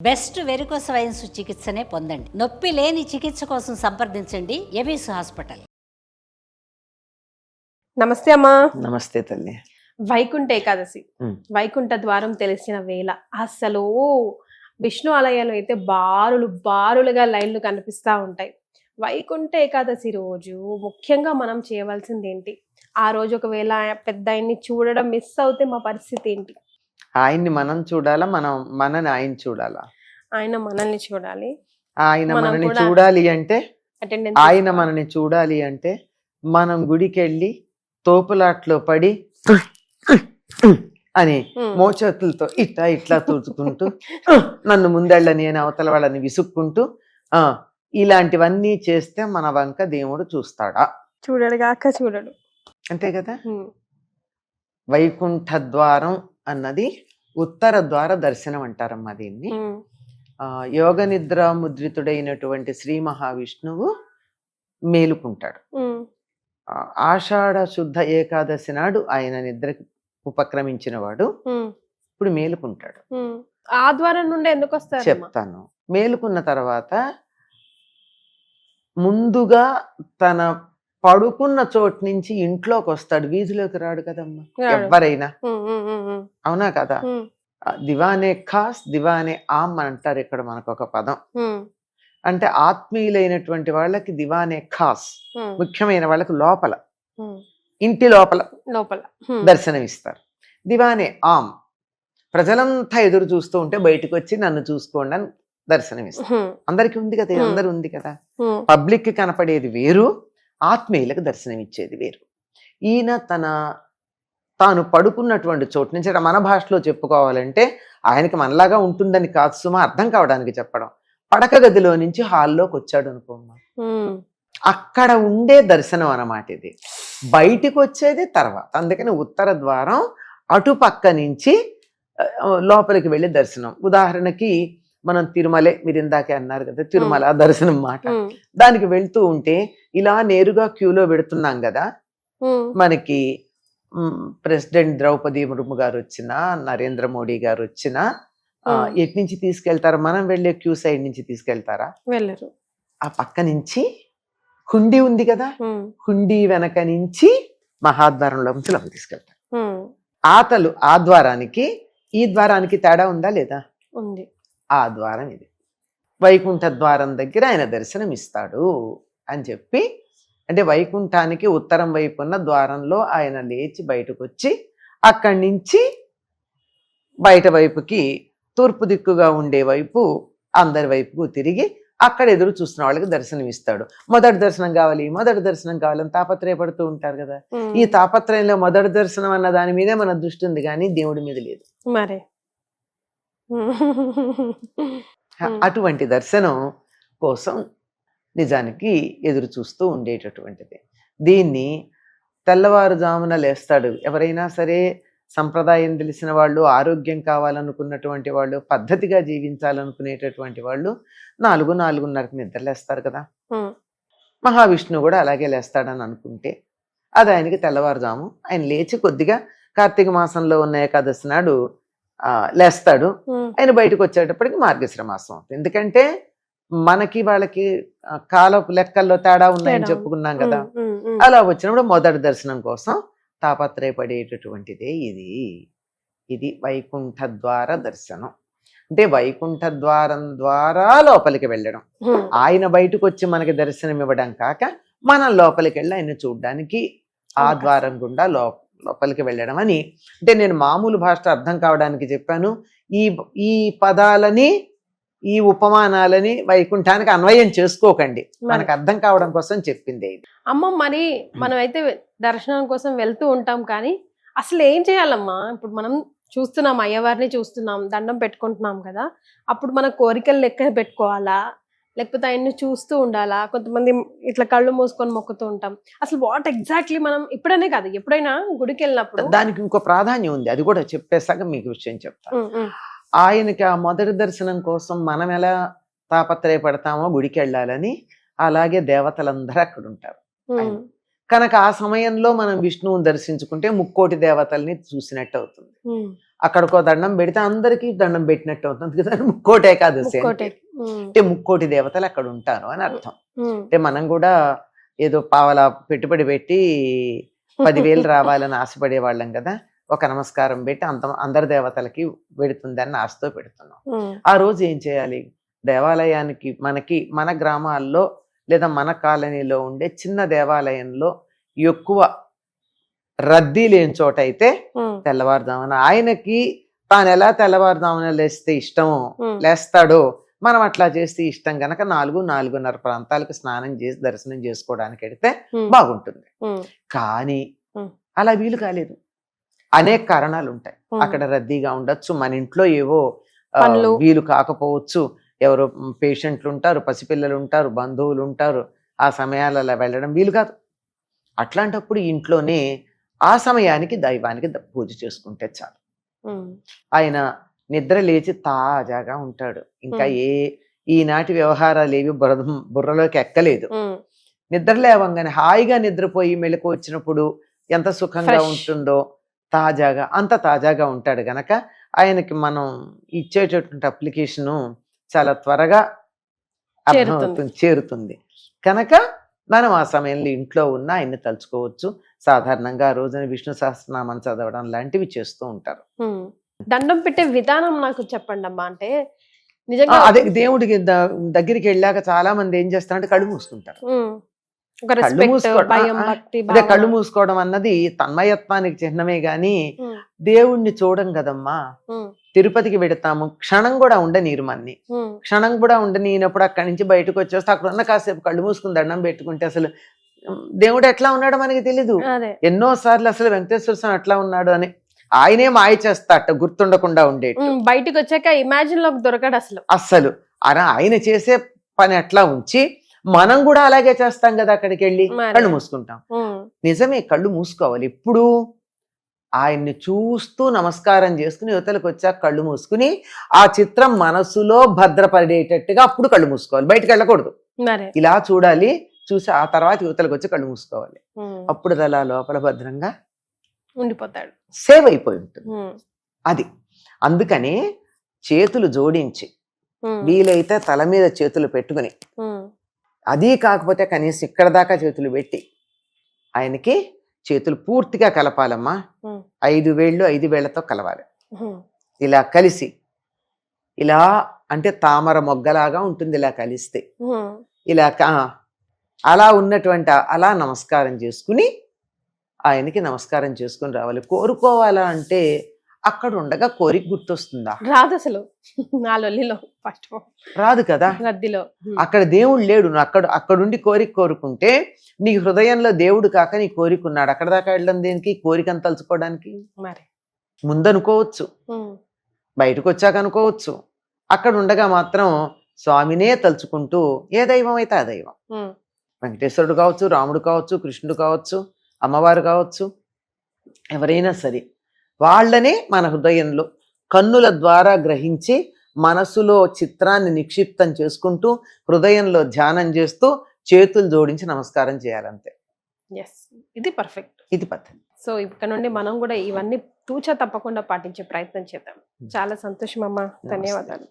Best varicose veins చికిత్సనే పొందండి. నొప్పి లేని చికిత్స కోసం సంప్రదించండి ఎబిస్ హాస్పిటల్. నమస్తే అమ్మా. నమస్తే తల్లి. వైకుంఠ ఏకాదశి, వైకుంఠ ద్వారం తెలిసిన వేళ అసలు విష్ణు ఆలయాలు అయితే బారులుగా లైన్లు కనిపిస్తూ ఉంటాయి. వైకుంఠ ఏకాదశి రోజు ముఖ్యంగా మనం చేయవలసింది ఏంటి? ఆ రోజు ఒకవేళ పెద్ద ఆయన్ని చూడడం మిస్ అవుతే మా పరిస్థితి ఏంటి? ఆయన్ని మనం చూడాలా, మనని ఆయన చూడాలా? ఆయన మనల్ని చూడాలి. ఆయన మనం మనని కూడా చూడాలి అంటే అటెండెన్స్ ఆయన తీసుకోవాలి. మనని చూడాలి అంటే మనం గుడికి వెళ్ళి తోపులాట్లో పడి అని ఉమ్, మోచేతులతో ఇట్లా తూచుకుంటూ నన్ను ముందెళ్ళ నేను అవతల వాళ్ళని విసుక్కుంటూ ఆ ఇలాంటివన్నీ చేస్తే మన వంక దేవుడు చూస్తాడా? చూడడు. అంతే కదా. ఉమ్, వైకుంఠ ద్వారం అన్నది ఉత్తర ద్వార దర్శనం అంటారమ్మా దీన్ని. ఉమ్, యోగ నిద్ర ముద్రితుడైనటువంటి శ్రీ మహావిష్ణువు మేలుకుంటాడు. ఉమ్, ఆషాఢ శుద్ధ ఏకాదశి నాడు ఆయన నిద్రకి ఉపక్రమించిన వాడు ఉమ్, ఇప్పుడు మేలుకుంటాడు. ఉమ్. ఆ ద్వారం నుండి ఎందుకు వస్తారు? చెప్తాను. మేలుకున్న తర్వాత ముందుగా తన పడుకున్న చోటు నుంచి ఇంట్లోకి వస్తాడు, వీధిలోకి రాడు కదమ్మా ఎవరైనా. అవునా కదా. దివానే ఖాస్ దివానే ఆమ్ అంటారు ఇక్కడ మనకు ఒక పదం. అంటే ఆత్మీయులైనటువంటి వాళ్ళకి దివానే ఖాస్, ముఖ్యమైన వాళ్ళకి లోపల ఇంటి లోపల దర్శనమిస్తారు. దివానే ఆమ్ ప్రజలంతా ఎదురు చూస్తూ ఉంటే బయటకు వచ్చి నన్ను చూసుకోండి అని దర్శనమిస్తారు. అందరికీ ఉంది కదా, అందరు ఉంది కదా. పబ్లిక్ కి కనపడేది వేరు, ఆత్మీయులకు దర్శనమిచ్చేది వేరు. ఈయన తాను పడుకున్నటువంటి చోటు నుంచి, మన భాషలో చెప్పుకోవాలంటే ఆయనకి మనలాగా ఉంటుందని కాదు సుమా, అర్థం కావడానికి చెప్పడం, పడక గదిలో నుంచి హాల్లోకి వచ్చాడు అనుకోమ్మా, అక్కడ ఉండే దర్శనం అన్నమాట ఇది. బయటికి వచ్చేది తర్వాత. అందుకని ఉత్తర ద్వారం అటుపక్క నుంచి లోపలికి వెళ్ళి దర్శనం. ఉదాహరణకి మనం తిరుమలే, మీరు ఇందాకే అన్నారు కదా, తిరుమల దర్శనం మాట. దానికి వెళ్తూ ఉంటే ఇలా నేరుగా క్యూలో పెడుతున్నాం కదా. మనకి ప్రెసిడెంట్ ద్రౌపది ముర్ము గారు వచ్చినా, నరేంద్ర మోడీ గారు వచ్చినా ఎటు నుంచి తీసుకెళ్తారా? మనం వెళ్ళే క్యూ సైడ్ నుంచి తీసుకెళ్తారా? వెళ్ళరు. ఆ పక్క నుంచి హుండీ ఉంది కదా, హుండీ వెనక నుంచి మహాద్వారంలో నుంచి లోపలికి తీసుకెళ్తారు. ఆతలు ఆ ద్వారానికి ఈ ద్వారానికి తేడా ఉందా లేదా? ఉంది. ఆ ద్వారం ఇది. వైకుంఠ ద్వారం దగ్గర ఆయన దర్శనం ఇస్తాడు అని చెప్పి, అంటే వైకుంఠానికి ఉత్తరం వైపు ఉన్న ద్వారంలో ఆయన లేచి బయటకు వచ్చి అక్కడి నుంచి బయట వైపుకి తూర్పు దిక్కుగా ఉండే వైపు అందరి వైపుకు తిరిగి అక్కడ ఎదురు చూస్తున్న వాళ్ళకి దర్శనం ఇస్తాడు. మొదటి దర్శనం కావాలని తాపత్రయపడుతూ ఉంటారు కదా. ఈ తాపత్రయంలో మొదటి దర్శనం అన్న దాని మీదే మన దృష్టి ఉంది, కానీ దేవుడి మీద లేదు. మరి అటువంటి దర్శనం కోసం నిజానికి ఎదురు చూస్తూ ఉండేటటువంటిది. దీన్ని తెల్లవారుజామున లేస్తాడు ఎవరైనా సరే, సంప్రదాయం తెలిసిన వాళ్ళు, ఆరోగ్యం కావాలనుకున్నటువంటి వాళ్ళు, పద్ధతిగా జీవించాలనుకునేటటువంటి వాళ్ళు 4-4:30కి నిద్రలేస్తారు కదా. మహావిష్ణువు కూడా అలాగే లేస్తాడని అనుకుంటే అది ఆయనకి తెల్లవారుజాము. ఆయన లేచి కొద్దిగా కార్తీక మాసంలో ఉన్న ఏకాదశి నాడు లేస్తాడు. ఆయన బయటకు వచ్చేటప్పటికి మార్గశిర మాసం అవుతుంది. ఎందుకంటే మనకి వాళ్ళకి కాలపు లెక్కల్లో తేడా ఉన్నాయని చెప్పుకున్నాం కదా. అలా వచ్చినప్పుడు మొదటి దర్శనం కోసం తాపత్రయపడేటటువంటిదే ఇది వైకుంఠ ద్వార దర్శనం. అంటే వైకుంఠ ద్వారం ద్వారా లోపలికి వెళ్ళడం, ఆయన బయటకు వచ్చి మనకి దర్శనం ఇవ్వడం కాక మనం లోపలికి వెళ్ళి ఆయన చూడడానికి ఆ ద్వారం గుండా లోపలికి వెళ్ళడం అని. అంటే నేను మామూలు భాష అర్థం కావడానికి చెప్పాను. ఈ పదాలని, ఈ ఉపమానాలని వైకుంఠానికి అన్వయం చేసుకోకండి, మనకు అర్థం కావడం కోసం చెప్పింది ఇది. అమ్మ, మరి మనం అయితే దర్శనం కోసం వెళ్తూ ఉంటాం, కానీ అసలు ఏం చేయాలమ్మా? ఇప్పుడు మనం చూస్తున్నాం, అయ్యవారిని చూస్తున్నాం, దండం పెట్టుకుంటున్నాం కదా. అప్పుడు మన కోరికలు లెక్క పెట్టుకోవాలా, లేకపోతే ఆయన్ని చూస్తూ ఉండాలా? కొంతమంది ఇట్లా కళ్ళు మూసుకొని మొక్కుతూ ఉంటాం. అసలు వాట్ ఎగ్జాక్ట్లీ మనం ఇప్పుడనే కాదు, ఎప్పుడైనా గుడికి వెళ్ళినప్పుడు దానికి ఇంకో ప్రాధాన్యం ఉంది, అది కూడా చెప్పేసాక మీకు విషయం చెప్తాను. ఆయనకి ఆ మొదటి దర్శనం కోసం మనం ఎలా తాపత్రయపడతామో గుడికి వెళ్ళాలని, అలాగే దేవతలందరూ అక్కడ ఉంటారు. కనుక ఆ సమయంలో మనం విష్ణువుని దర్శించుకుంటే 3,000,000 దేవతల్ని చూసినట్టు అవుతుంది. అక్కడికో దండం పెడితే అందరికీ దండం పెట్టినట్టు అవుతుంది కదా, ముక్కోటి ఏకాదశి ముక్కోటి. అంటే ముక్కోటి దేవతలు అక్కడ ఉంటారు అని అర్థం. అంటే మనం కూడా ఏదో పావలా పెట్టుబడి పెట్టి 10,000 రావాలని ఆశపడే వాళ్ళం కదా, ఒక నమస్కారం పెట్టి అందరి దేవతలకి పెడుతుందని ఆశతో పెడుతున్నాం. ఆ రోజు ఏం చేయాలి, దేవాలయానికి మన గ్రామాల్లో లేదా మన కాలనీలో ఉండే చిన్న దేవాలయంలో ఎక్కువ రద్దీ లేని చోట అయితే తెల్లవారుదామన ఆయనకి తాను ఎలా తెల్లవారుదామన లేస్తే ఇష్టమో లేస్తాడో మనం అట్లా చేస్తే ఇష్టం గనక 4-4:30 ప్రాంతాలకు స్నానం చేసి దర్శనం చేసుకోవడానికి వెడితే బాగుంటుంది. కానీ అలా వీలు కాలేదు, అనేక కారణాలు ఉంటాయి. అక్కడ రద్దీగా ఉండొచ్చు, మన ఇంట్లో ఏవో వీలు కాకపోవచ్చు, ఎవరో పేషెంట్లు ఉంటారు, పసిపిల్లలు ఉంటారు, బంధువులు ఉంటారు, ఆ సమయాలలో వెళ్ళడం వీలు కాదు. అట్లాంటప్పుడు ఇంట్లోనే ఆ సమయానికి దైవానికి పూజ చేసుకుంటే చాలు. ఆయన నిద్ర లేచి తాజాగా ఉంటాడు. ఇంకా ఈనాటి వ్యవహారాలు ఏవి బుర్రలోకి ఎక్కలేదు. నిద్ర లేవంగానే హాయిగా నిద్రపోయి మెలకు వచ్చినప్పుడు ఎంత సుఖంగా ఉంటుందో, అంత తాజాగా ఉంటాడు గనక ఆయనకి మనం ఇచ్చేటటువంటి అప్లికేషను చాలా త్వరగా చేరుతుంది కనుక మనం ఆ సమయంలో ఇంట్లో ఉన్న ఆయన్ని తలుచుకోవచ్చు. సాధారణంగా ఆ రోజున విష్ణు సహస్రనామం చదవడం లాంటివి చేస్తూ ఉంటారు. దండం పెట్టే విధానం నాకు చెప్పండి అమ్మా. అంటే నిజంగా అదే దేవుడికి దగ్గరికి వెళ్ళాక చాలా మంది ఏం చేస్తారంటే కళ్ళు మూసుకుంటారు. కళ్ళు మూసుకోవడం అన్నది తన్మయత్వానికి చిహ్నమే గాని దేవుణ్ణి చూడం కదమ్మా. తిరుపతికి వెడతాము, క్షణం కూడా ఉండనీరు మన్ని, క్షణం కూడా ఉండనీనప్పుడు అక్కడి నుంచి బయటకు వచ్చేస్తే అక్కడ ఉన్న కాసేపు కళ్ళు మూసుకుని దండం పెట్టుకుంటే అసలు దేవుడు ఎట్లా ఉన్నాడో మనకి తెలీదు. ఎన్నో సార్లు అసలు వెంకటేశ్వర స్వామి ఎట్లా ఉన్నాడు అని ఆయనే మాయ చేస్తాట గుర్తుండకుండా ఉండేట్టు. బయటకు వచ్చాక ఇమాజిన్ లోకి దొరకడు అసలు ఆయన చేసే పని అట్లా ఉంచి మనం కూడా అలాగే చేస్తాం కదా, అక్కడికి వెళ్ళి కళ్ళు మూసుకుంటాం. నిజమే, కళ్ళు మూసుకోవాలి. ఎప్పుడు ఆయన్ని చూస్తూ నమస్కారం చేసుకుని యువతలకు వచ్చాక కళ్ళు మూసుకుని ఆ చిత్రం మనసులో భద్రపడేటట్టుగా అప్పుడు కళ్ళు మూసుకోవాలి, బయటకు వెళ్ళకూడదు. ఇలా చూడాలి, చూసి ఆ తర్వాత యువతలకు వచ్చి కళ్ళు మూసుకోవాలి. అప్పుడు అలా లోపల భద్రంగా ఉండిపోతాడు, సేవ్ అయిపోయి ఉంటుంది. అది అందుకని చేతులు జోడించి వీలైతే తల మీద చేతులు పెట్టుకుని, అది కాకపోతే కనీసం ఇక్కడ దాకా చేతులు పెట్టి ఆయనకి చేతులు పూర్తిగా కలపాలమ్మా. 5 వేళ్ళు 5 వేళ్లతో కలవాలి. ఇలా కలిసి ఇలా అంటే తామర మొగ్గలాగా ఉంటుంది. ఇలా కలిస్తే ఇలా అలా ఉన్నటువంటి అలా నమస్కారం చేసుకుని ఆయనకి నమస్కారం చేసుకుని రావాలి. కోరుకోవాలా అంటే అక్కడ ఉండగా కోరిక గుర్తొస్తుందా? రాదు అసలు, రాదు కదా. అక్కడ దేవుడు లేడు. అక్కడుండి కోరిక కోరుకుంటే నీ హృదయంలో దేవుడు కాక నీ కోరిక ఉన్నాడు. అక్కడ దాకా వెళ్ళడం దేనికి? కోరికను తలుచుకోవడానికి. ముందనుకోవచ్చు, బయటకు వచ్చాక అనుకోవచ్చు. అక్కడ ఉండగా మాత్రం స్వామినే తలుచుకుంటూ ఏ దైవం అయితే ఆ దైవం, వెంకటేశ్వరుడు కావచ్చు, రాముడు కావచ్చు, కృష్ణుడు కావచ్చు, అమ్మవారు కావచ్చు, ఎవరైనా సరే వాళ్ళనే మన హృదయంలో కన్నుల ద్వారా గ్రహించి మనసులో చిత్రాన్ని నిక్షిప్తం చేసుకుంటూ హృదయంలో ధ్యానం చేస్తూ చేతులు జోడించి నమస్కారం చేయాలంతే. ఇది పర్ఫెక్ట్, ఇది పద్ధతి. సో ఇక్కడ నుండి మనం కూడా ఇవన్నీ తూచా తప్పకుండా పాటించే ప్రయత్నం చేద్దాం. చాలా సంతోషం అమ్మా, ధన్యవాదాలు.